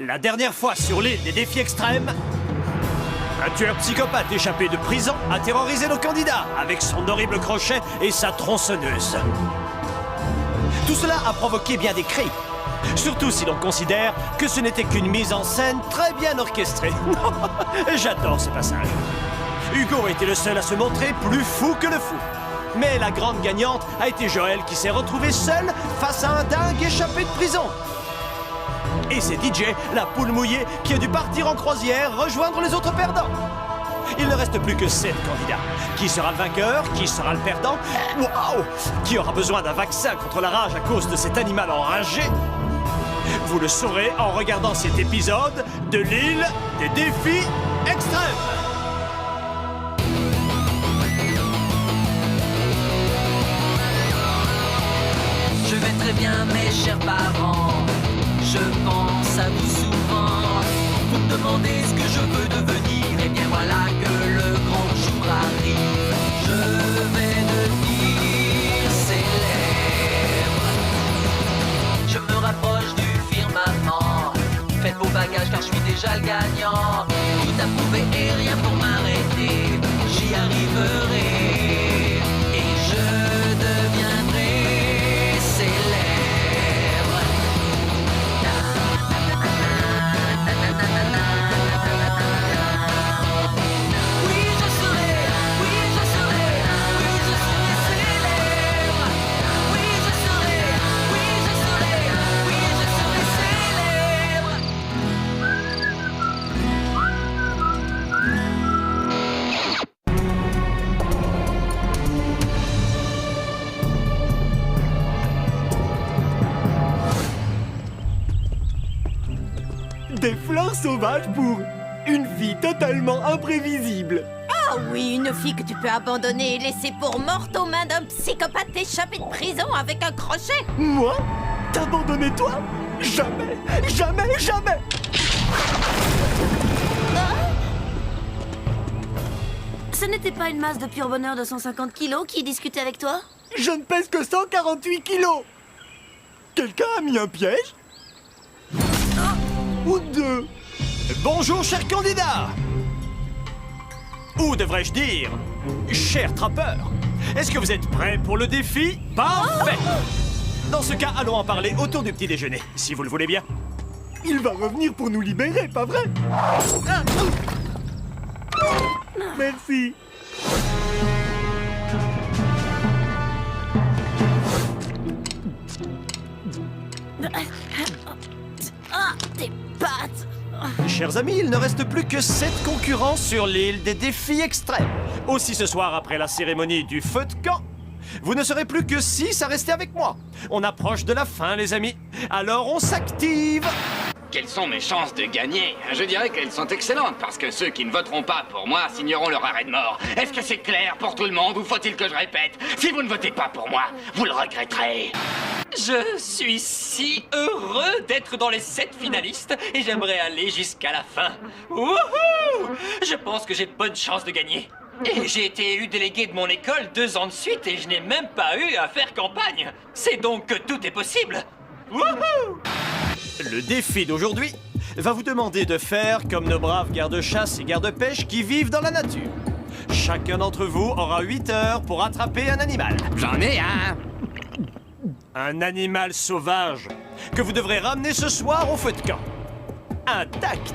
La dernière fois sur l'île des défis extrêmes, un tueur psychopathe échappé de prison a terrorisé nos candidats avec son horrible crochet et sa tronçonneuse. Tout cela a provoqué bien des cris, surtout si l'on considère que ce n'était qu'une mise en scène très bien orchestrée. J'adore ce passage. Hugo a été le seul à se montrer plus fou que le fou. Mais la grande gagnante a été Joël qui s'est retrouvé seul face à un dingue échappé de prison. Et c'est DJ, la poule mouillée, qui a dû partir en croisière rejoindre les autres perdants. Il ne reste plus que 7 candidats. Qui sera le vainqueur? Qui sera le perdant? Waouh! Qui aura besoin d'un vaccin contre la rage à cause de cet animal enragé? Vous le saurez en regardant cet épisode de l'île des défis extrêmes. Je vais très bien, mes chers parents. Je pense à vous souvent. Vous me demandez ce que je veux devenir. Et bien voilà que le grand jour arrive. Je vais devenir célèbre. Je me rapproche du firmament. Faites vos bagages car je suis déjà le gagnant. Tout approuvé et rien pour m'arrêter. J'y arriverai. Et je deviendrai célèbre. Des fleurs sauvages pour une fille totalement imprévisible. Ah oui, une fille que tu peux abandonner et laisser pour morte aux mains d'un psychopathe échappé de prison avec un crochet. Moi? T'abandonner toi? Jamais, jamais, jamais! Ce n'était pas une masse de pur bonheur de 150 kilos qui discutait avec toi? Je ne pèse que 148 kilos! Quelqu'un a mis un piège? Ou deux? Bonjour, chers candidats! Ou devrais-je dire, chers trappeurs, est-ce que vous êtes prêts pour le défi? Parfait! Dans ce cas, allons en parler autour du petit déjeuner, si vous le voulez bien. Il va revenir pour nous libérer, pas vrai? Merci. Ah, tes pattes! Chers amis, il ne reste plus que 7 concurrents sur l'île des défis extrêmes. Aussi ce soir, après la cérémonie du feu de camp, vous ne serez plus que 6 à rester avec moi. On approche de la fin, les amis. Alors on s'active. Quelles sont mes chances de gagner? Je dirais qu'elles sont excellentes, parce que ceux qui ne voteront pas pour moi signeront leur arrêt de mort. Est-ce que c'est clair pour tout le monde, ou faut-il que je répète? Si vous ne votez pas pour moi, vous le regretterez. Je suis si heureux d'être dans les 7 finalistes et j'aimerais aller jusqu'à la fin. Wouhou! Je pense que j'ai de bonnes chances de gagner. Et j'ai été élu délégué de mon école 2 ans de suite et je n'ai même pas eu à faire campagne. C'est donc que tout est possible. Wouhou! Le défi d'aujourd'hui va vous demander de faire comme nos braves gardes-chasse et gardes-pêche qui vivent dans la nature. Chacun d'entre vous aura 8 heures pour attraper un animal. J'en ai un. Un animal sauvage que vous devrez ramener ce soir au feu de camp. Intact.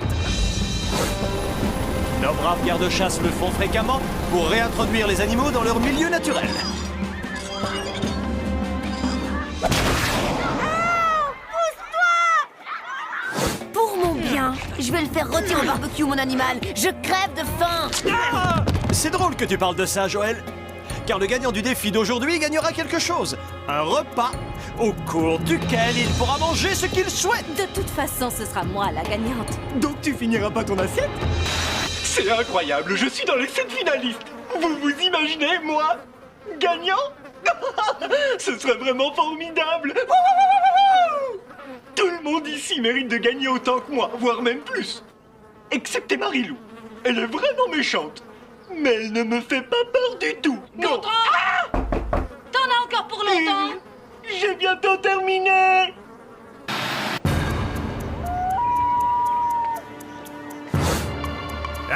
Nos braves gardes-chasse le font fréquemment pour réintroduire les animaux dans leur milieu naturel. Pour mon bien, je vais le faire rôtir au barbecue, mon animal. Je crève de faim. Ah! C'est drôle que tu parles de ça, Joël. Car le gagnant du défi d'aujourd'hui gagnera quelque chose. Un repas au cours duquel il pourra manger ce qu'il souhaite. De toute façon, ce sera moi la gagnante. Donc tu finiras pas ton assiette? C'est incroyable, je suis dans les 7 finalistes. Vous vous imaginez, moi, gagnant? Ce serait vraiment formidable. Tout le monde ici mérite de gagner autant que moi, voire même plus. Excepté Marilou. Elle est vraiment méchante. Mais elle ne me fait pas peur du tout. Non. T'en as encore pour longtemps. J'ai bientôt terminé.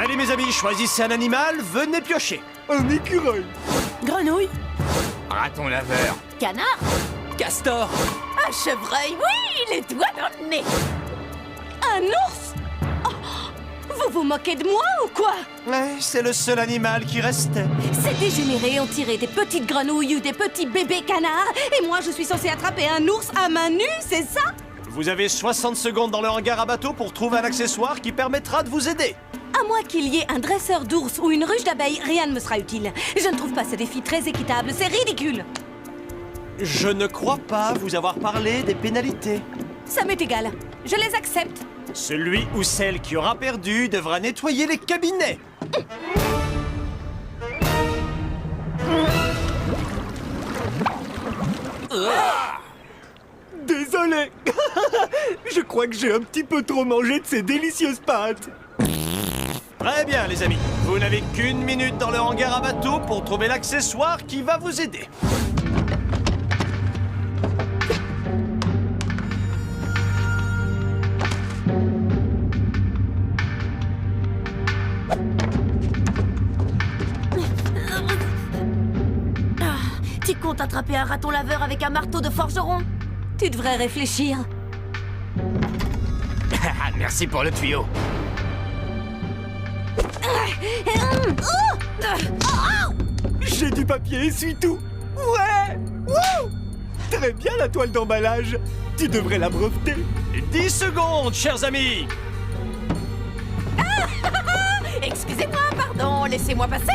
Allez mes amis, choisissez un animal, venez piocher. Un écureuil. Grenouille. Raton laveur. Canard. Castor. Un chevreuil, oui, les doigts dans le nez. Un ours. Oh, vous vous moquez de moi ou quoi? Ouais, c'est le seul animal qui restait. Ces dégénérés ont tiré des petites grenouilles ou des petits bébés canards, et moi je suis censée attraper un ours à main nue, c'est ça? Vous avez 60 secondes dans le hangar à bateau pour trouver un accessoire qui permettra de vous aider. À moins qu'il y ait un dresseur d'ours ou une ruche d'abeilles, rien ne me sera utile. Je ne trouve pas ce défi très équitable, c'est ridicule. Je ne crois pas vous avoir parlé des pénalités. Ça m'est égal, je les accepte. Celui ou celle qui aura perdu devra nettoyer les cabinets. Désolé. Je crois que j'ai un petit peu trop mangé de ces délicieuses pâtes. Très bien les amis, vous n'avez qu'une minute dans le hangar à bateau pour trouver l'accessoire qui va vous aider. Tu comptes attraper un raton laveur avec un marteau de forgeron? Tu devrais réfléchir. Merci pour le tuyau. J'ai du papier essuie-tout. Ouais. Wouh. Très bien la toile d'emballage. Tu devrais la breveter. 10 secondes, chers amis. Excusez-moi, pardon, laissez-moi passer.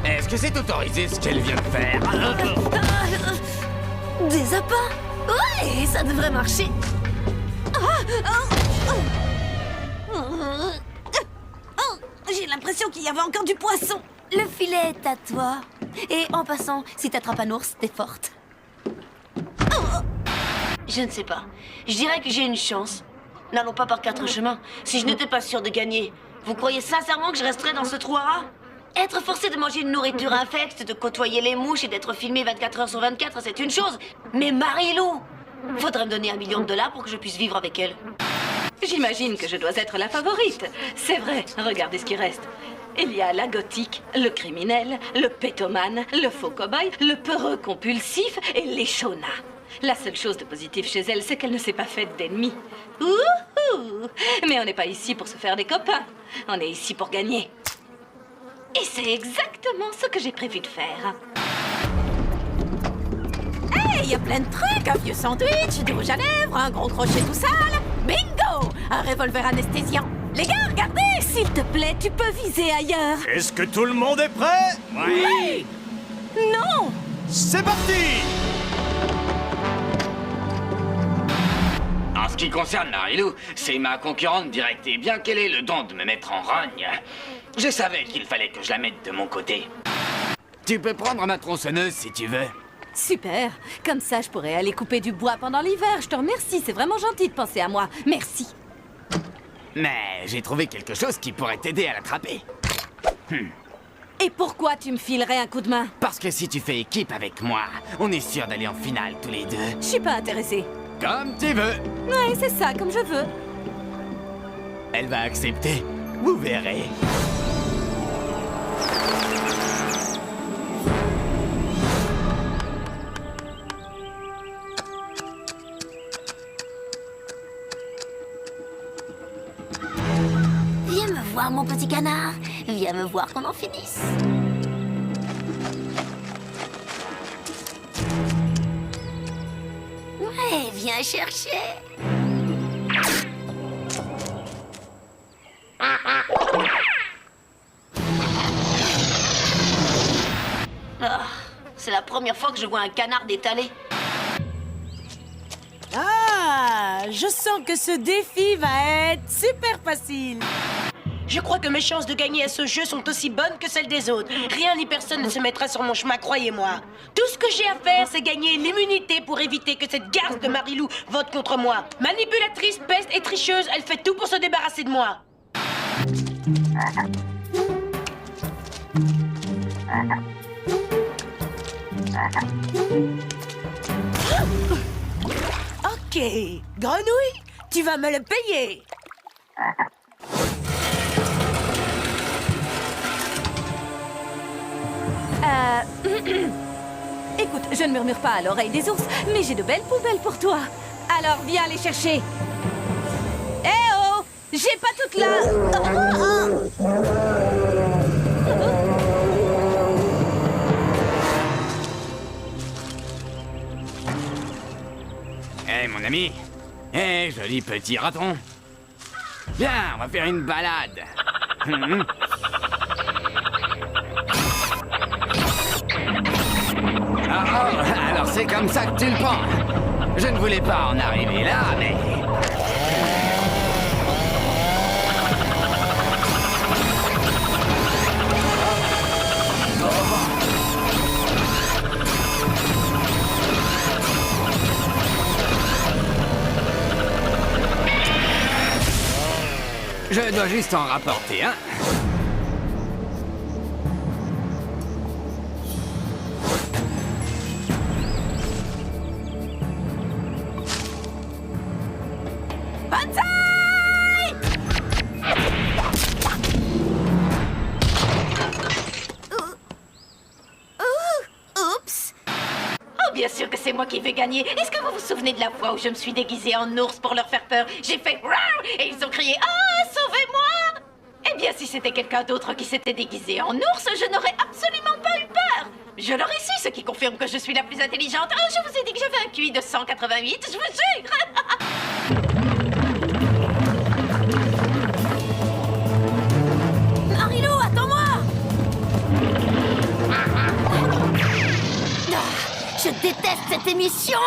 Est-ce que c'est autorisé ce qu'elle vient de faire? Des appâts? Ouais, ça devrait marcher. J'ai l'impression qu'il y avait encore du poisson. Le filet est à toi. Et en passant, si t'attrapes un ours, t'es forte. Je ne sais pas. Je dirais que j'ai une chance. N'allons pas par quatre chemins. Si je n'étais pas sûre de gagner, vous croyez sincèrement que je resterais dans ce trou à rats? Être forcé de manger une nourriture infecte, de côtoyer les mouches et d'être filmé 24 heures sur 24, c'est une chose. Mais Marie-Lou, faudrait me donner $1 million pour que je puisse vivre avec elle. J'imagine que je dois être la favorite. C'est vrai, regardez ce qui reste. Il y a la gothique, le criminel, le pétomane, le faux cow-boy, le peureux compulsif et l'échona. La seule chose de positif chez elle, c'est qu'elle ne s'est pas faite d'ennemis. Ouhou! Mais on n'est pas ici pour se faire des copains. On est ici pour gagner. Et c'est exactement ce que j'ai prévu de faire. Hey, il y a plein de trucs, un vieux sandwich, du rouge à lèvres, un gros crochet tout sale. Bingo! Un revolver anesthésiant. Les gars, regardez! S'il te plaît, tu peux viser ailleurs. Est-ce que tout le monde est prêt? Oui. Non! C'est parti! En ce qui concerne Marie-Lou, c'est ma concurrente directe et bien qu'elle ait le don de me mettre en rogne, je savais qu'il fallait que je la mette de mon côté. Tu peux prendre ma tronçonneuse si tu veux. Super. Comme ça, je pourrais aller couper du bois pendant l'hiver. Je te remercie, c'est vraiment gentil de penser à moi. Merci. Mais j'ai trouvé quelque chose qui pourrait t'aider à l'attraper. Et pourquoi tu me filerais un coup de main? Parce que si tu fais équipe avec moi, on est sûr d'aller en finale tous les deux. Je suis pas intéressée. Comme tu veux. Ouais, c'est ça, comme je veux. Elle va accepter. Vous verrez. Viens me voir, mon petit canard. Viens me voir qu'on en finisse. Ouais, viens chercher. Ah, c'est la première fois que je vois un canard détalé. Ah, je sens que ce défi va être super facile. Je crois que mes chances de gagner à ce jeu sont aussi bonnes que celles des autres. Rien ni personne ne se mettra sur mon chemin, croyez-moi. Tout ce que j'ai à faire, c'est gagner l'immunité pour éviter que cette garce de Marie-Lou vote contre moi. Manipulatrice, peste et tricheuse, elle fait tout pour se débarrasser de moi. Ok, grenouille, tu vas me le payer. Je ne murmure pas à l'oreille des ours, mais j'ai de belles poubelles pour toi. Alors viens les chercher. Eh oh! J'ai pas toute la... Eh, mon ami. Eh, joli petit raton. Viens, on va faire une balade. Alors c'est comme ça que tu le prends. Je ne voulais pas en arriver là, mais... Je dois juste en rapporter, hein. Bien sûr que c'est moi qui vais gagner. Est-ce que vous vous souvenez de la fois où je me suis déguisée en ours pour leur faire peur? J'ai fait Rawr et ils ont crié Ah, sauvez-moi! Eh bien, si c'était quelqu'un d'autre qui s'était déguisé en ours, je n'aurais absolument pas eu peur. Je l'aurais su, ce qui confirme que je suis la plus intelligente. Oh, je vous ai dit que j'avais un QI de 188, je vous jure. Marilo, attends-moi! Je déteste cette émission!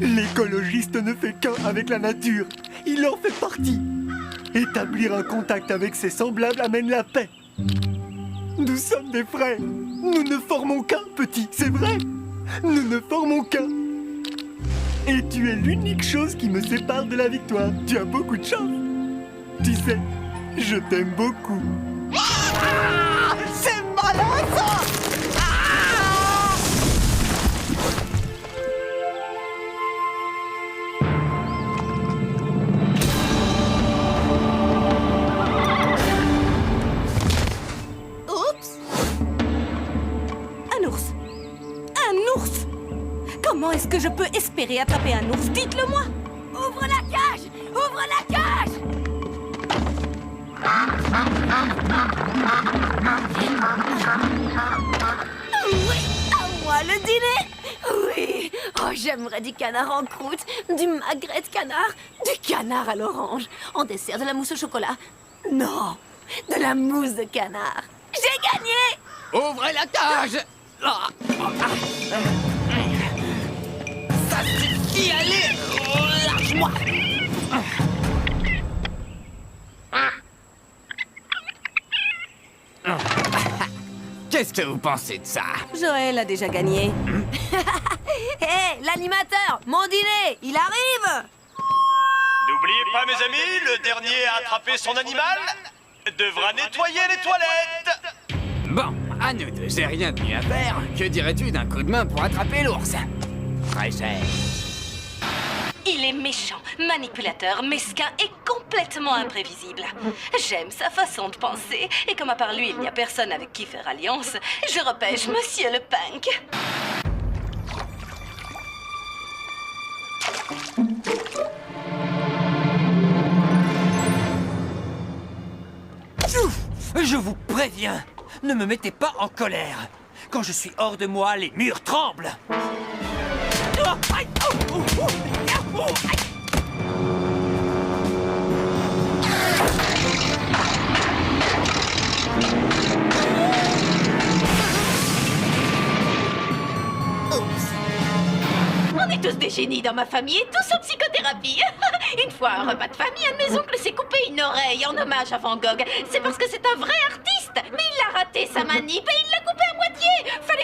L'écologiste ne fait qu'un avec la nature. Il en fait partie. Établir un contact avec ses semblables amène la paix. Nous sommes des frères. Nous ne formons qu'un, petit, c'est vrai. Nous ne formons qu'un. Et tu es l'unique chose qui me sépare de la victoire. Tu as beaucoup de chance. Tu sais, je t'aime beaucoup. Ah, c'est malin, ça! Comment est-ce que je peux espérer attraper un ours? Dites-le-moi! Ouvre la cage! Ouvre la cage! Oui, à moi le dîner! Oui! Oh, j'aimerais du canard en croûte, du magret de canard, du canard à l'orange, en dessert de la mousse au chocolat. Non, de la mousse de canard. J'ai gagné! Ouvrez la cage! Ça suffit, allez! Lâche-moi! Qu'est-ce que vous pensez de ça? Joël a déjà gagné. Hé, l'animateur! Mon dîner, il arrive! N'oubliez pas, mes amis, le dernier à attraper son animal devra nettoyer les toilettes. Bon, à nous deux, j'ai rien de mieux à faire. Que dirais-tu d'un coup de main pour attraper l'ours? Très cher. Il est méchant, manipulateur, mesquin et complètement imprévisible. J'aime sa façon de penser, et comme à part lui, il n'y a personne avec qui faire alliance, je repêche Monsieur le Punk. Je vous préviens, ne me mettez pas en colère. Quand je suis hors de moi, les murs tremblent. On est tous des génies dans ma famille et tous en psychothérapie. Une fois, à un repas de famille, un de mes oncles s'est coupé une oreille en hommage à Van Gogh. C'est parce que c'est un vrai artiste. Mais il a raté sa manip et il l'a coupé à moitié. Fallait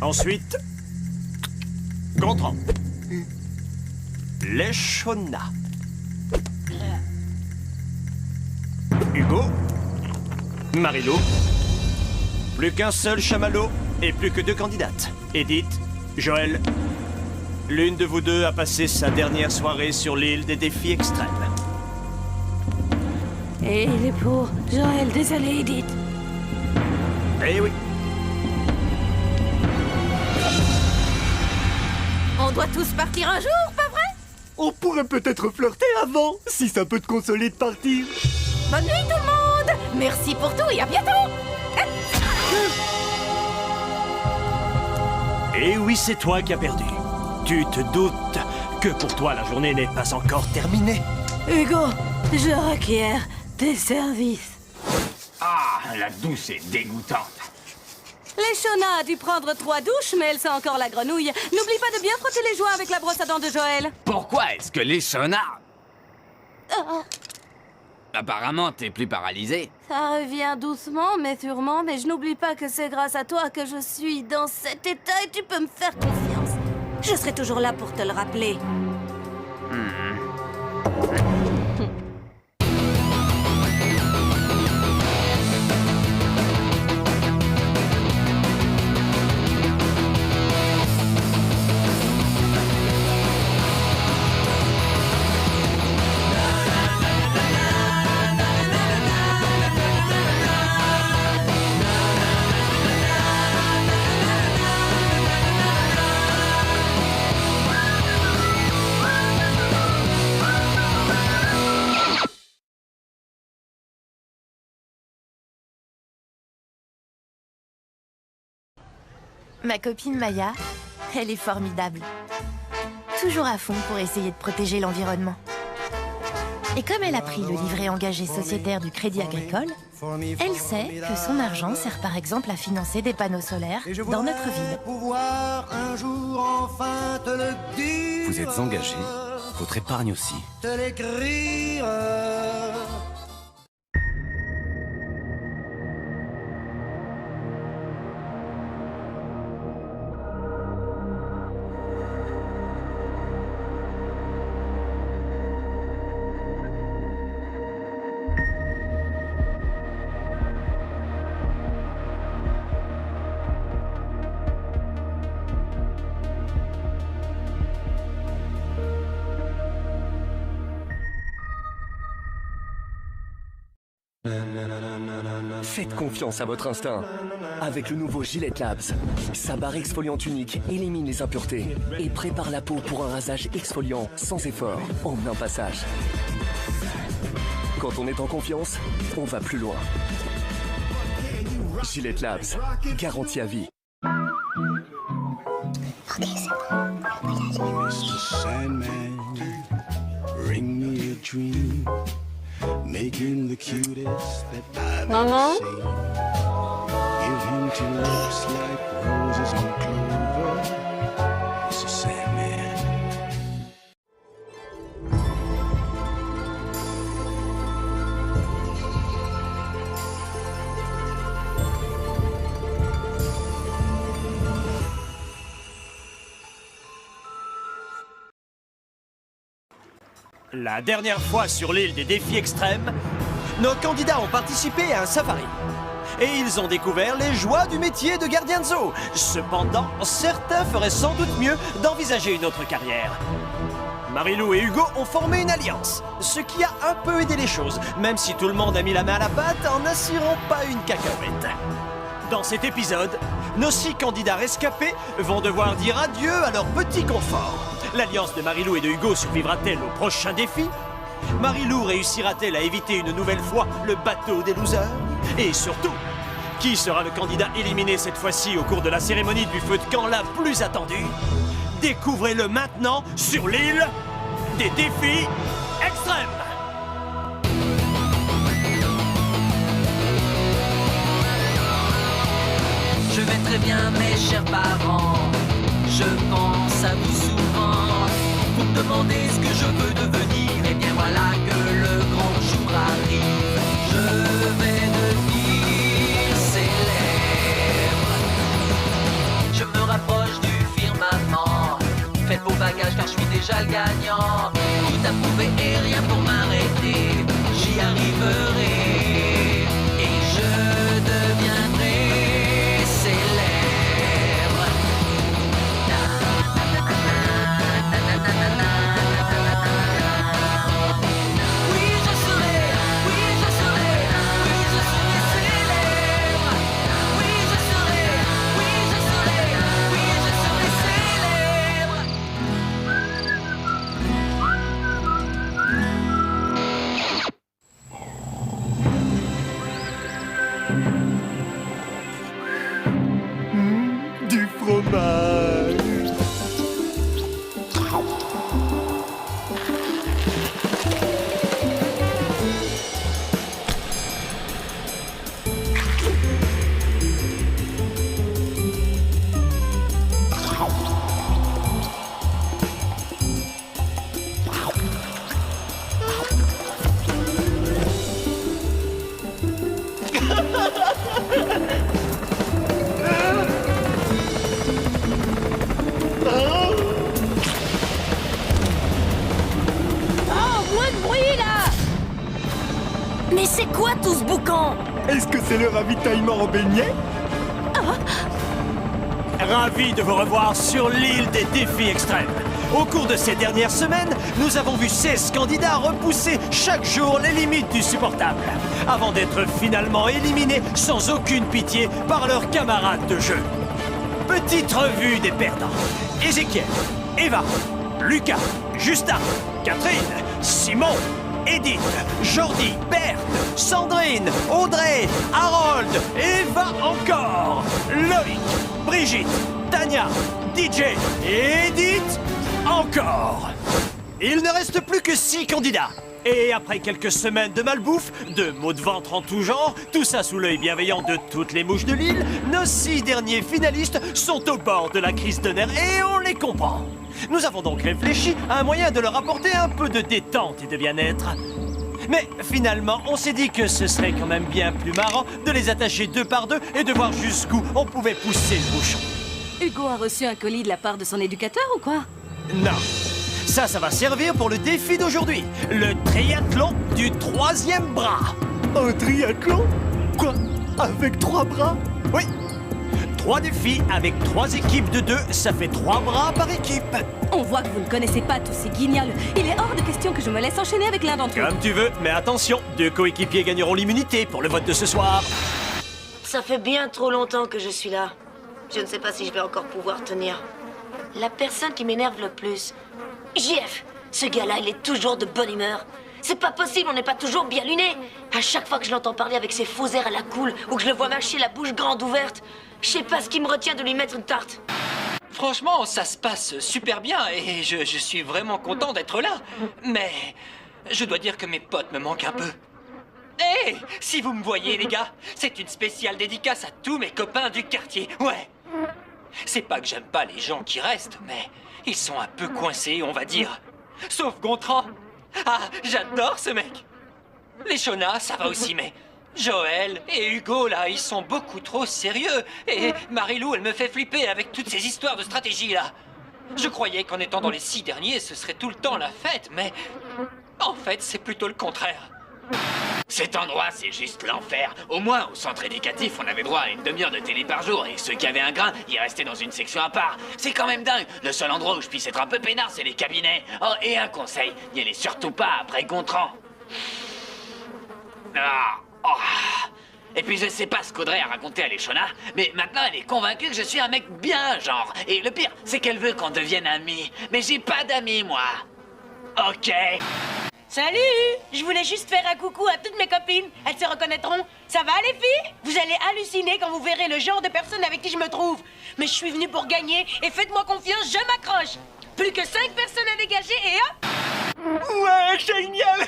Ensuite, Gontran. Leshona. Hugo. Marilou. Plus qu'un seul chamallow et plus que 2 candidates. Edith, Joël. L'une de vous deux a passé sa dernière soirée sur l'île des défis extrêmes. Et il est pour Joël, désolé, Edith. Eh oui. On doit tous partir un jour, pas vrai? On pourrait peut-être flirter avant, si ça peut te consoler de partir. Bonne nuit, tout le monde! Merci pour tout et à bientôt! Eh oui, c'est toi qui as perdu. Tu te doutes que pour toi, la journée n'est pas encore terminée. Hugo, je requiers tes services. Ah, la douce est dégoûtante. Leshona a dû prendre 3 douches, mais elle sent encore la grenouille. N'oublie pas de bien frotter les joints avec la brosse à dents de Joël. Pourquoi est-ce que les sonars... Apparemment, t'es plus paralysé. Ça revient doucement, mais sûrement, mais je n'oublie pas que c'est grâce à toi que je suis dans cet état et tu peux me faire confiance. Je serai toujours là pour te le rappeler. Ma copine Maya, elle est formidable. Toujours à fond pour essayer de protéger l'environnement. Et comme elle a pris le livret engagé sociétaire du Crédit Agricole, elle sait que son argent sert par exemple à financer des panneaux solaires dans notre ville. Vous êtes engagé, votre épargne aussi. Faites confiance à votre instinct. Avec le nouveau Gillette Labs, sa barre exfoliante unique élimine les impuretés et prépare la peau pour un rasage exfoliant sans effort, en un passage. Quand on est en confiance, on va plus loin. Gillette Labs, garantie à vie. Ok, c'est bon. Mr. Sandman, bring me a dream. Making the cutest that I've ever seen. Give him 2 lips like roses on clover. Mr. Sandman. La dernière fois sur l'île des défis extrêmes, nos candidats ont participé à un safari. Et ils ont découvert les joies du métier de gardien de zoo. Cependant, certains feraient sans doute mieux d'envisager une autre carrière. Marilou et Hugo ont formé une alliance, ce qui a un peu aidé les choses, même si tout le monde a mis la main à la pâte en n'assurant pas une cacahuète. Dans cet épisode, nos 6 candidats rescapés vont devoir dire adieu à leur petit confort. L'alliance de Marilou et de Hugo survivra-t-elle au prochain défi? Marilou réussira-t-elle à éviter une nouvelle fois le bateau des losers? Et surtout, qui sera le candidat éliminé cette fois-ci au cours de la cérémonie du feu de camp la plus attendue? Découvrez-le maintenant sur l'île des défis extrêmes! Je vais très bien, mes chers parents. Je pense à vous souvent. Vous me demandez ce que je veux devenir. Et bien voilà que le grand jour arrive. Je vais devenir célèbre. Je me gagnant. Tout à prouver et rien pour m'arrêter. J'y arriverai et je deviendrai célèbre. Oui, je serai, oui, je serai, oui, je serai célèbre. Oui, je serai, oui, je serai, oui, je serai célèbre. Du fromage. Oh, moins de bruit là! Mais c'est quoi tout ce boucan? Est-ce que c'est le ravitaillement en beignets? Ravi de vous revoir sur l'île des défis extrêmes. Au cours de ces dernières semaines, nous avons vu 16 candidats repousser chaque jour les limites du supportable, avant d'être finalement éliminés sans aucune pitié par leurs camarades de jeu. Petite revue des perdants. Ézéchiel, Eva, Lucas, Justin, Catherine, Simon, Edith, Jordi, Berthe, Sandrine, Audrey, Harold, Eva encore, Loïc, Brigitte, Tania, DJ et Edith encore. Il ne reste plus que 6 candidats. Et après quelques semaines de malbouffe, de maux de ventre en tout genre, tout ça sous l'œil bienveillant de toutes les mouches de l'île, nos 6 derniers finalistes sont au bord de la crise de nerfs et on les comprend. Nous avons donc réfléchi à un moyen de leur apporter un peu de détente et de bien-être. Mais finalement, on s'est dit que ce serait quand même bien plus marrant de les attacher 2 par 2 et de voir jusqu'où on pouvait pousser le bouchon. Hugo a reçu un colis de la part de son éducateur ou quoi? Non. Ça va servir pour le défi d'aujourd'hui. Le triathlon du 3e bras. Un triathlon? Quoi? Avec 3 bras? Oui. 3 défis avec 3 équipes de 2, ça fait 3 bras par équipe. On voit que vous ne connaissez pas tous ces guignols. Il est hors de question que je me laisse enchaîner avec l'un d'entre eux. Comme tu veux, mais attention, 2 coéquipiers gagneront l'immunité pour le vote de ce soir. Ça fait bien trop longtemps que je suis là. Je ne sais pas si je vais encore pouvoir tenir. La personne qui m'énerve le plus... JF, ce gars-là, il est toujours de bonne humeur. C'est pas possible, on n'est pas toujours bien lunés. À chaque fois que je l'entends parler avec ses faux airs à la cool, ou que je le vois mâcher la bouche grande ouverte, je sais pas ce qui me retient de lui mettre une tarte. Franchement, ça se passe super bien et je suis vraiment content d'être là. Mais je dois dire que mes potes me manquent un peu. Hé, si vous me voyez, les gars, c'est une spéciale dédicace à tous mes copains du quartier. Ouais. C'est pas que j'aime pas les gens qui restent, mais ils sont un peu coincés, on va dire. Sauf Gontran. Ah, j'adore ce mec. Les Shona, ça va aussi, mais... Joël et Hugo, là, ils sont beaucoup trop sérieux. Et Marilou, elle me fait flipper avec toutes ces histoires de stratégie, là. Je croyais qu'en étant dans les 6 derniers, ce serait tout le temps la fête, mais... En fait, c'est plutôt le contraire. Cet endroit, c'est juste l'enfer. Au moins, au centre éducatif, on avait droit à une demi-heure de télé par jour. Et ceux qui avaient un grain, ils restaient dans une section à part. C'est quand même dingue. Le seul endroit où je puisse être un peu peinard, c'est les cabinets. Oh, et un conseil, n'y allez surtout pas après Gontran. Ah, oh. Et puis je sais pas ce qu'Audrey a raconté à Léchona, mais maintenant elle est convaincue que je suis un mec bien, genre. Et le pire, c'est qu'elle veut qu'on devienne amis. Mais j'ai pas d'amis, moi. Ok. Salut! Je voulais juste faire un coucou à toutes mes copines. Elles se reconnaîtront. Ça va, les filles? Vous allez halluciner quand vous verrez le genre de personne avec qui je me trouve. Mais je suis venue pour gagner et faites-moi confiance, je m'accroche. Plus que 5 personnes à dégager et hop! Ouais, génial!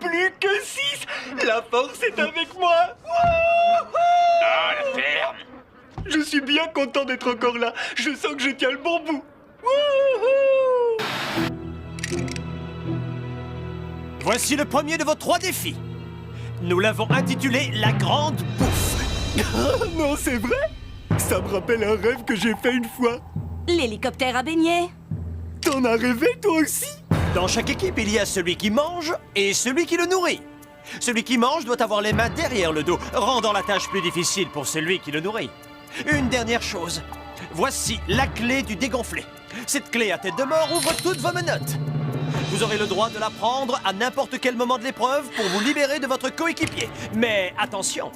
Plus que 6! La force est avec moi! Ah, la ferme! Je suis bien content d'être encore là. Je sens que je tiens le bon bout. Wouhou! Voici le premier de vos 3 défis. Nous l'avons intitulé La Grande Bouffe. Non, c'est vrai? Ça me rappelle un rêve que j'ai fait une fois. L'hélicoptère à beignets. T'en as rêvé toi aussi? Dans chaque équipe, il y a celui qui mange et celui qui le nourrit. Celui qui mange doit avoir les mains derrière le dos, rendant la tâche plus difficile pour celui qui le nourrit. Une dernière chose. Voici la clé du dégonflé. Cette clé à tête de mort ouvre toutes vos menottes. Vous aurez le droit de la prendre à n'importe quel moment de l'épreuve pour vous libérer de votre coéquipier. Mais attention,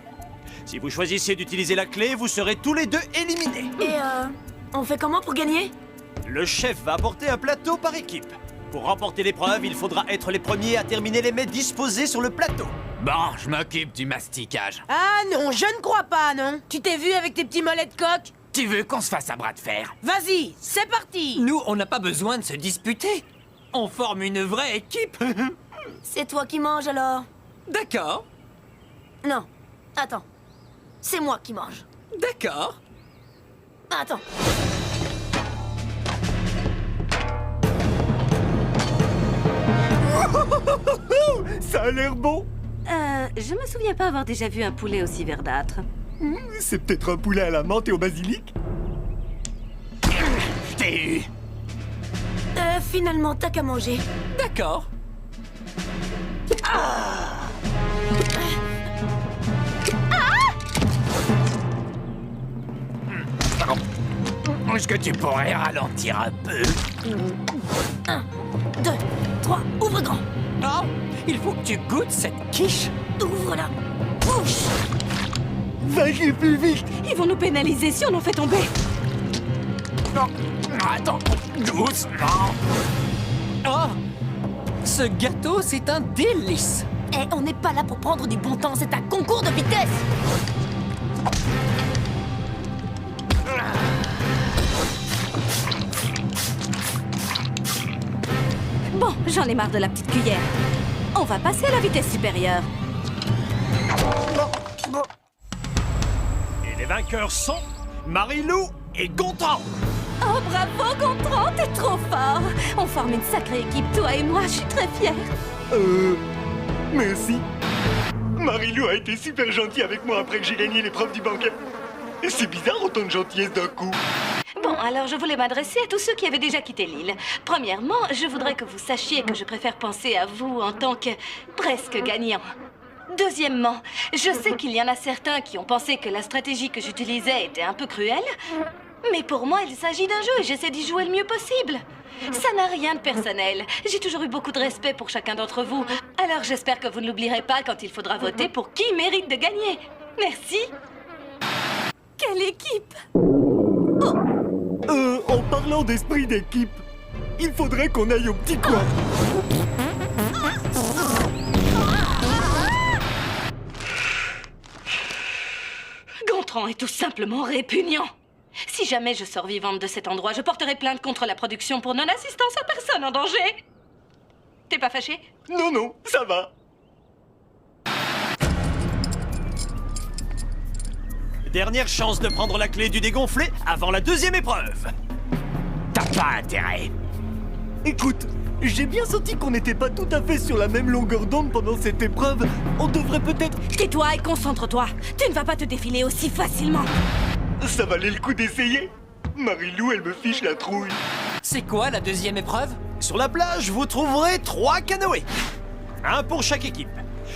si vous choisissez d'utiliser la clé, vous serez tous les deux éliminés. Et on fait comment pour gagner? Le chef va apporter un plateau par équipe. Pour remporter l'épreuve, il faudra être les premiers à terminer les mets disposés sur le plateau. Bon, je m'occupe du masticage. Ah non, je ne crois pas, non. Tu t'es vu avec tes petits mollets de coq? Tu veux qu'on se fasse un bras de fer? Vas-y, c'est parti. Nous, on n'a pas besoin de se disputer. On forme une vraie équipe. C'est toi qui manges alors? D'accord. Non, attends. C'est moi qui mange. D'accord. Attends. Ça a l'air bon. Je me souviens pas avoir déjà vu un poulet aussi verdâtre. C'est peut-être un poulet à la menthe et au basilic. Je t'ai eu. Finalement, t'as qu'à manger. D'accord. Est-ce que tu pourrais ralentir un peu? 1, 2, 3, ouvre grand. Non, il faut que tu goûtes cette quiche. Ouvre la bouche. Va-y plus vite. Ils vont nous pénaliser si on en fait tomber. Non, attends, doucement. Oh, ce gâteau, c'est un délice. Eh, on n'est pas là pour prendre du bon temps, c'est un concours de vitesse. Bon, j'en ai marre de la petite cuillère. On va passer à la vitesse supérieure. Et les vainqueurs sont Marie-Lou et Gontran. Oh, bravo, Gontran, t'es trop fort. On forme une sacrée équipe, toi et moi, je suis très fière. Merci. Marie-Lou a été super gentille avec moi après que j'ai gagné l'épreuve du banquet. C'est bizarre autant de gentillesse d'un coup. Bon, alors je voulais m'adresser à tous ceux qui avaient déjà quitté l'île. Premièrement, je voudrais que vous sachiez que je préfère penser à vous en tant que presque gagnant. Deuxièmement, je sais qu'il y en a certains qui ont pensé que la stratégie que j'utilisais était un peu cruelle, mais pour moi, il s'agit d'un jeu et j'essaie d'y jouer le mieux possible. Ça n'a rien de personnel. J'ai toujours eu beaucoup de respect pour chacun d'entre vous. Alors j'espère que vous ne l'oublierez pas quand il faudra voter pour qui mérite de gagner. Merci. Quelle équipe! En parlant d'esprit d'équipe, il faudrait qu'on aille au petit coin. Gontran est tout simplement répugnant. Si jamais je sors vivante de cet endroit, je porterai plainte contre la production pour non-assistance à personne en danger. T'es pas fâché? Non, non, ça va. Dernière chance de prendre la clé du dégonflé avant la deuxième épreuve. T'as pas intérêt. Écoute, j'ai bien senti qu'on n'était pas tout à fait sur la même longueur d'onde pendant cette épreuve. On devrait peut-être... Tais-toi et concentre-toi. Tu ne vas pas te défiler aussi facilement. Ça valait le coup d'essayer. Marie-Lou, elle me fiche la trouille. C'est quoi la deuxième épreuve? Sur la plage, vous trouverez 3 canoës. Un pour chaque équipe.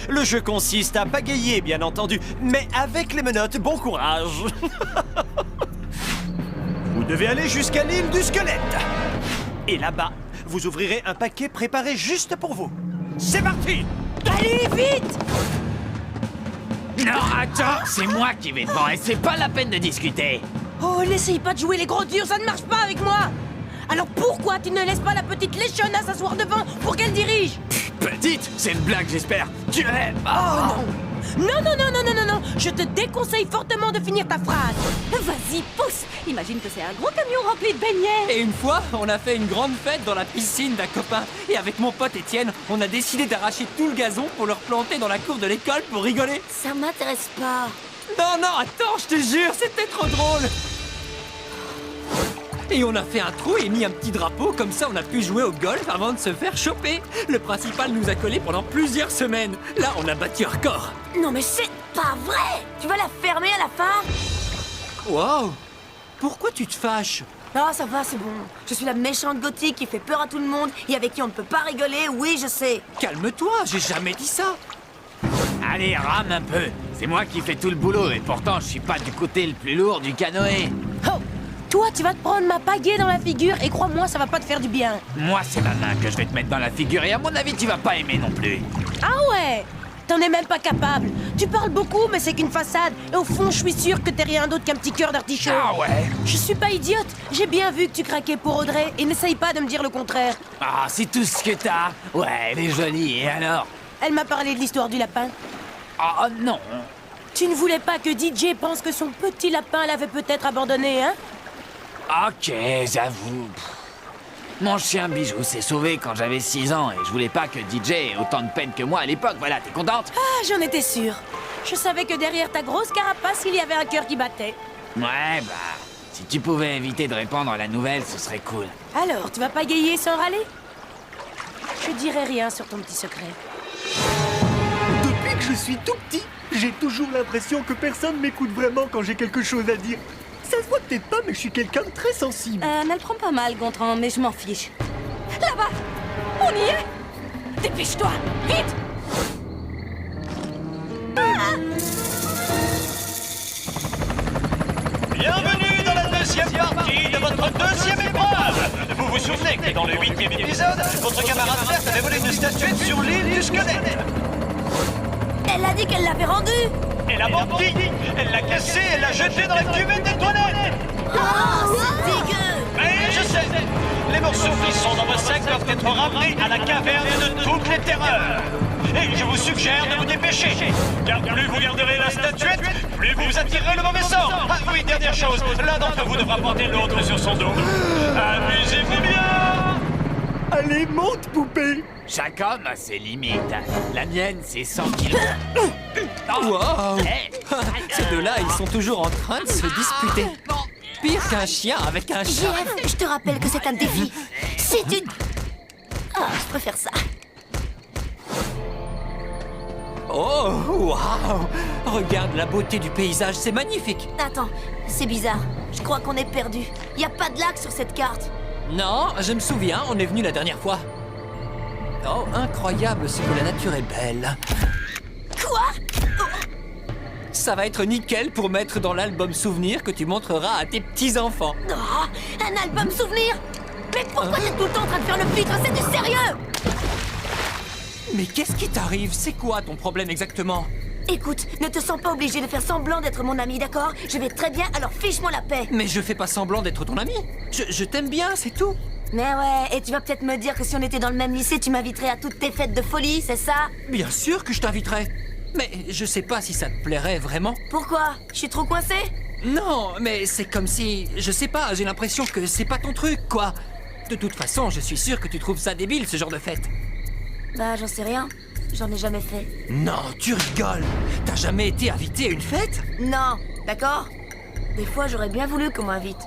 Le jeu consiste à pagayer, bien entendu, mais avec les menottes, bon courage. Vous devez aller jusqu'à l'île du squelette. Et là-bas, vous ouvrirez un paquet préparé juste pour vous. C'est parti! Allez, vite! Non, attends, c'est moi qui vais devant et c'est pas la peine de discuter. Oh, n'essaye pas de jouer les gros durs, ça ne marche pas avec moi! Alors pourquoi tu ne laisses pas la petite léchonne s'asseoir devant pour qu'elle dirige? Petite, c'est une blague, j'espère. Tu aimes. Oh non! Non, non, non, non, non, non, non! Je te déconseille fortement de finir ta phrase! Vas-y, pousse! Imagine que c'est un gros camion rempli de beignets! Et une fois, on a fait une grande fête dans la piscine d'un copain. Et avec mon pote Étienne, on a décidé d'arracher tout le gazon pour le replanter dans la cour de l'école pour rigoler. Ça m'intéresse pas. Non, non, attends, je te jure, c'était trop drôle. Et on a fait un trou et mis un petit drapeau, comme ça on a pu jouer au golf avant de se faire choper. Le principal nous a collés pendant plusieurs semaines. Là, on a battu un record. Non mais c'est pas vrai! Tu vas la fermer à la fin? Wow! Pourquoi tu te fâches? Non, ça va, c'est bon. Je suis la méchante gothique qui fait peur à tout le monde et avec qui on ne peut pas rigoler, oui, je sais. Calme-toi, j'ai jamais dit ça. Allez, rame un peu. C'est moi qui fais tout le boulot et pourtant je suis pas du côté le plus lourd du canoë. Oh, toi, tu vas te prendre ma pagaie dans la figure et crois-moi, ça va pas te faire du bien. Moi, c'est ma main que je vais te mettre dans la figure et à mon avis, tu vas pas aimer non plus. Ah ouais? T'en es même pas capable. Tu parles beaucoup, mais c'est qu'une façade. Et au fond, je suis sûre que t'es rien d'autre qu'un petit cœur d'artichaut. Ah ouais? Je suis pas idiote. J'ai bien vu que tu craquais pour Audrey et n'essaye pas de me dire le contraire. Ah, c'est tout ce que t'as? Ouais, elle est jolie, et alors? Elle m'a parlé de l'histoire du lapin. Ah non. Tu ne voulais pas que DJ pense que son petit lapin l'avait peut-être abandonné, hein? Ok, j'avoue. Mon chien Bijou s'est sauvé quand j'avais 6 ans et je voulais pas que DJ ait autant de peine que moi à l'époque. Voilà, t'es contente? Ah, j'en étais sûre. Je savais que derrière ta grosse carapace, il y avait un cœur qui battait. Ouais, bah, si tu pouvais éviter de répandre la nouvelle, ce serait cool. Alors, tu vas pas gayer sans râler? Je dirai rien sur ton petit secret. Depuis que je suis tout petit, j'ai toujours l'impression que personne m'écoute vraiment quand j'ai quelque chose à dire. Ça se voit peut-être pas, mais je suis quelqu'un de très sensible. Ne le prends pas mal, Gontran, mais je m'en fiche. Là-bas! On y est! Dépêche-toi! Vite! Bienvenue dans la deuxième partie de votre deuxième épreuve. Vous vous souvenez que dans le 8e épisode, votre camarade verte avait volé une statuette sur l'île du squelette. Elle a dit qu'elle l'avait rendue. Elle a menti. Elle l'a cassée, elle l'a jetée dans la cuvette des toilettes. Oh, c'est dégueu. Mais je sais. Les morceaux qui sont dans vos sacs doivent être ramenés à la caverne de toutes les terreurs. Et je vous suggère de vous dépêcher. Car plus vous garderez la statuette, plus vous attirerez le mauvais sort. Ah oui, dernière chose, l'un d'entre vous devra porter l'autre sur son dos. Amusez-vous bien. Allez, monte, poupée. Chaque homme a ses limites. La mienne, c'est 100 kilos. Wow! Ces deux-là, ils sont toujours en train de se disputer. Pire qu'un chien avec un chat. JF, je te rappelle que c'est un défi. C'est une... Ah, je préfère ça. Oh, waouh! Regarde la beauté du paysage, c'est magnifique. Attends, c'est bizarre. Je crois qu'on est perdu. Y a pas de lac sur cette carte. Non, je me souviens, on est venu la dernière fois. Oh, incroyable ce que la nature est belle. Quoi? Ça va être nickel pour mettre dans l'album souvenir que tu montreras à tes petits-enfants. Oh, un album souvenir? Mais pourquoi t'es tout le temps en train de faire le pitre? C'est du sérieux! Mais qu'est-ce qui t'arrive? C'est quoi ton problème exactement? Écoute, ne te sens pas obligé de faire semblant d'être mon ami, d'accord? Je vais très bien, alors fiche-moi la paix. Mais je fais pas semblant d'être ton ami. Je t'aime bien, c'est tout. Mais ouais, et tu vas peut-être me dire que si on était dans le même lycée, tu m'inviterais à toutes tes fêtes de folie, c'est ça? Bien sûr que je t'inviterai. Mais je sais pas si ça te plairait vraiment. Pourquoi? Je suis trop coincée? Non, mais c'est comme si... Je sais pas, j'ai l'impression que c'est pas ton truc, quoi. De toute façon, je suis sûr que tu trouves ça débile, ce genre de fête. Bah, j'en sais rien. J'en ai jamais fait. Non, tu rigoles. T'as jamais été invité à une fête? Non, d'accord? Des fois, j'aurais bien voulu qu'on m'invite.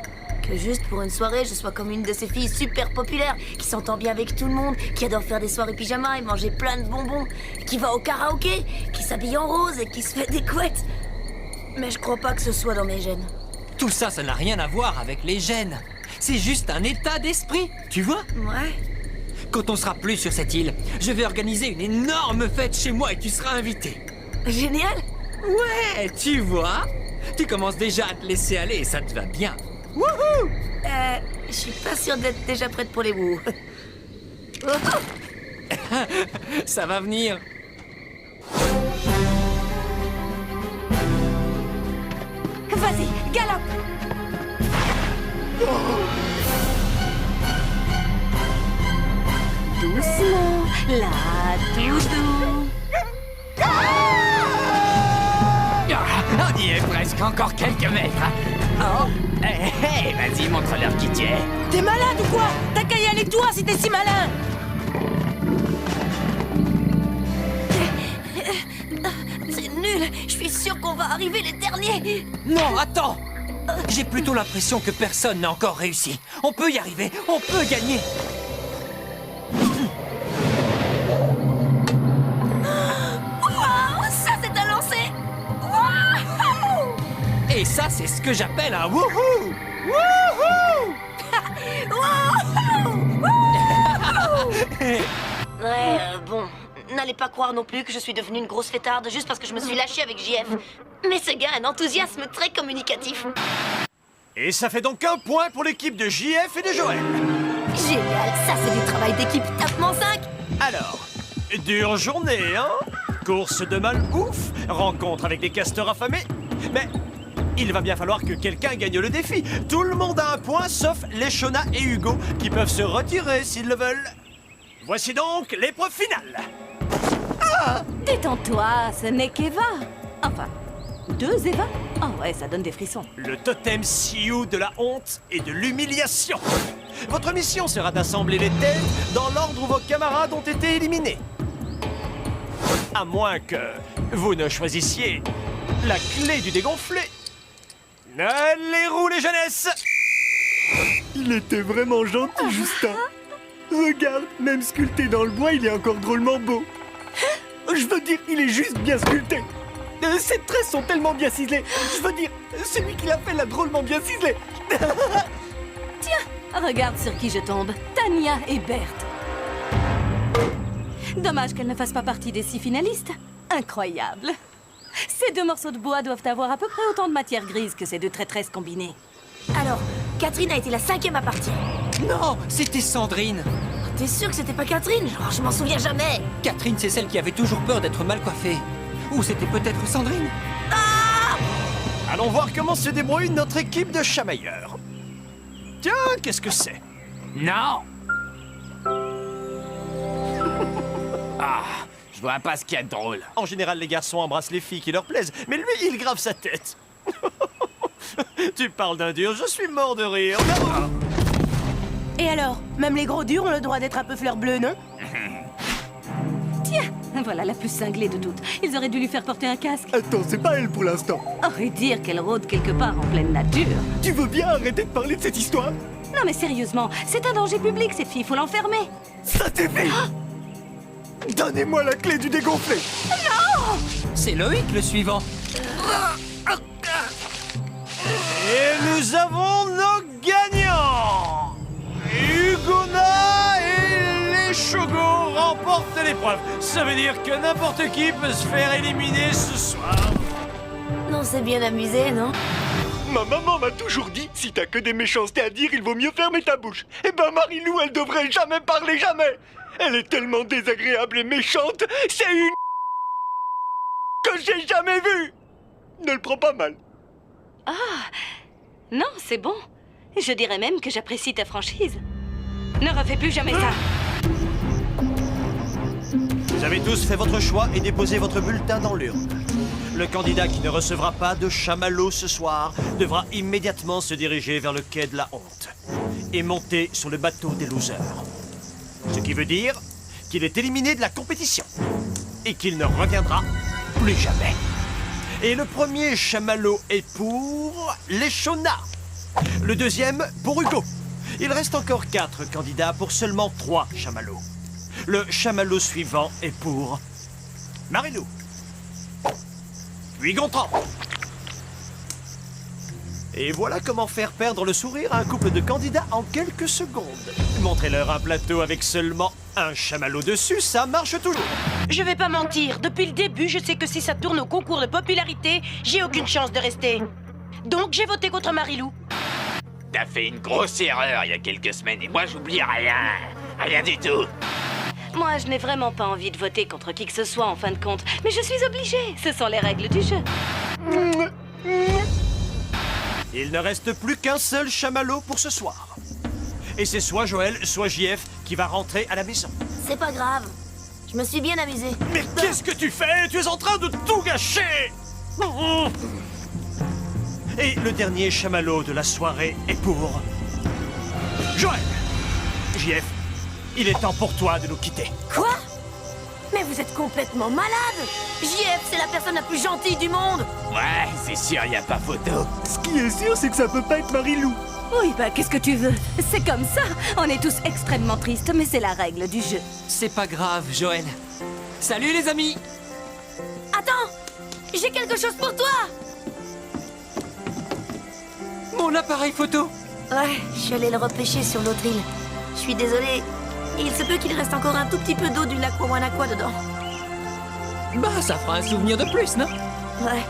Que juste pour une soirée, je sois comme une de ces filles super populaires, qui s'entend bien avec tout le monde, qui adore faire des soirées pyjama et manger plein de bonbons, qui va au karaoké, qui s'habille en rose et qui se fait des couettes. Mais je crois pas que ce soit dans mes gènes. Tout ça, ça n'a rien à voir avec les gènes. C'est juste un état d'esprit, tu vois? Ouais. Quand on sera plus sur cette île, je vais organiser une énorme fête chez moi et tu seras invité. Génial. Ouais, tu vois? Tu commences déjà à te laisser aller et ça te va bien. Wouhou! Je suis pas sûre d'être déjà prête pour les wouhou. Ça va venir. Vas-y, galope! Doucement, là, doudou. On y est presque, encore quelques mètres. Oh, hé, vas-y, montre-leur qui tu es. T'es malade ou quoi? T'as qu'à y aller toi si t'es si malin. C'est nul. Je suis sûre qu'on va arriver les derniers. Non, attends! J'ai plutôt l'impression que personne n'a encore réussi. On peut y arriver, on peut gagner. Wow, ça c'est un lancer. Wow. Et ça, c'est ce que j'appelle un wouhou! Wouhou! Ouais, bon, n'allez pas croire non plus que je suis devenue une grosse fêtarde juste parce que je me suis lâchée avec JF. Mais ce gars a un enthousiasme très communicatif. Et ça fait donc un point pour l'équipe de JF et de Joël. Génial, ça c'est du travail d'équipe tapement 5. Alors, dure journée, hein? Course de mal ouf, rencontre avec des castors affamés. Mais il va bien falloir que quelqu'un gagne le défi. Tout le monde a un point, sauf Léchona et Hugo, qui peuvent se retirer s'ils le veulent. Voici donc l'épreuve finale. Détends-toi, ce n'est qu'Eva. Enfin, 2 Eva. Oh ouais, ça donne des frissons. Le totem Sioux de la honte et de l'humiliation. Votre mission sera d'assembler les têtes dans l'ordre où vos camarades ont été éliminés. À moins que vous ne choisissiez la clé du dégonflé. Allez, roue les jeunesses! Il était vraiment gentil, Justin. Regarde, même sculpté dans le bois, il est encore drôlement beau. Je veux dire, il est juste bien sculpté. Ses traits sont tellement bien ciselés. Je veux dire, celui qui l'a fait l'a drôlement bien ciselé. Tiens, regarde sur qui je tombe. Tania et Berthe. Dommage qu'elles ne fassent pas partie des 6 finalistes. Incroyable. Ces 2 morceaux de bois doivent avoir à peu près autant de matière grise que ces 2 traîtresses combinées. Alors, Catherine a été la 5e à partir. Non, c'était Sandrine. T'es sûr que c'était pas Catherine? Oh, je m'en souviens jamais. Catherine, c'est celle qui avait toujours peur d'être mal coiffée. Ou c'était peut-être Sandrine? Allons voir comment se débrouille notre équipe de chamailleurs. Tiens, qu'est-ce que c'est? Non. Ah, je vois pas ce qu'il y a de drôle. En général, les garçons embrassent les filles qui leur plaisent, mais lui, il grave sa tête. Tu parles d'un dur, je suis mort de rire. Et alors, même les gros durs ont le droit d'être un peu fleur bleue, non? Tiens, voilà la plus cinglée de toutes. Ils auraient dû lui faire porter un casque. Attends, c'est pas elle pour l'instant. Oh, et dire qu'elle rôde quelque part en pleine nature. Tu veux bien arrêter de parler de cette histoire? Non mais sérieusement, c'est un danger public cette fille, faut l'enfermer. Ça suffit. Donnez-moi la clé du dégonflé. Non! C'est Loïc le suivant. Et nous avons nos gagnants! Hugona et les Chogos remportent l'épreuve. Ça veut dire que n'importe qui peut se faire éliminer ce soir. Non, c'est bien amusé, non? Ma maman m'a toujours dit, si t'as que des méchancetés à dire, il vaut mieux fermer ta bouche. Eh ben Marilou, elle devrait jamais parler, jamais. Elle est tellement désagréable et méchante, c'est une que j'ai jamais vue. Ne le prends pas mal. Ah, non, c'est bon. Je dirais même que j'apprécie ta franchise. Ne refais plus jamais ça. Vous avez tous fait votre choix et déposé votre bulletin dans l'urne. Le candidat qui ne recevra pas de chamallow ce soir devra immédiatement se diriger vers le quai de la honte et monter sur le bateau des losers. Ce qui veut dire qu'il est éliminé de la compétition et qu'il ne reviendra plus jamais. Et le premier chamallow est pour Léchona. Le deuxième pour Hugo. Il reste encore 4 candidats pour seulement 3 chamallows. Le chamallow suivant est pour Marilou. Puis Gontran. Et voilà comment faire perdre le sourire à un couple de candidats en quelques secondes. Montrez-leur un plateau avec seulement un chamallow dessus, ça marche toujours. Je vais pas mentir, depuis le début, je sais que si ça tourne au concours de popularité, j'ai aucune chance de rester. Donc j'ai voté contre Marilou. T'as fait une grosse erreur il y a quelques semaines et moi j'oublie rien. Rien du tout. Moi, je n'ai vraiment pas envie de voter contre qui que ce soit en fin de compte. Mais je suis obligée, ce sont les règles du jeu. Il ne reste plus qu'un seul chamallow pour ce soir. Et c'est soit Joël, soit JF qui va rentrer à la maison. C'est pas grave. Je me suis bien amusée. Mais qu'est-ce que tu fais? Tu es en train de tout gâcher! Et le dernier chamallow de la soirée est pour Joël. JF, il est temps pour toi de nous quitter. Quoi? Mais vous êtes complètement malade! JF, c'est la personne la plus gentille du monde! Ouais, c'est sûr, y a pas photo. Ce qui est sûr, c'est que ça peut pas être Marilou. Oui, bah qu'est-ce que tu veux? C'est comme ça. On est tous extrêmement tristes, mais c'est la règle du jeu. C'est pas grave, Joël. Salut les amis! Attends! J'ai quelque chose pour toi! Mon appareil photo! Ouais, je suis allée le repêcher sur l'autre île. Je suis désolée, Et il se peut qu'il reste encore un tout petit peu d'eau du lac Wawanakwa dedans. Bah, ça fera un souvenir de plus, non? Ouais.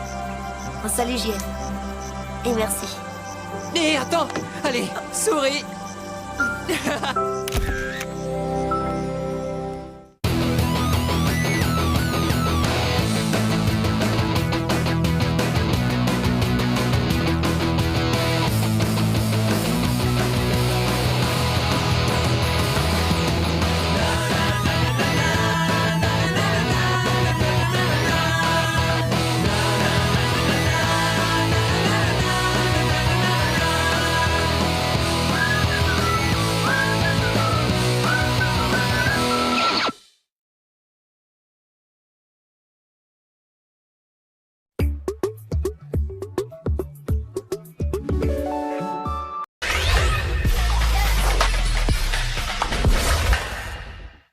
Oh, salut, JF. Et merci. Et attends, allez, souris.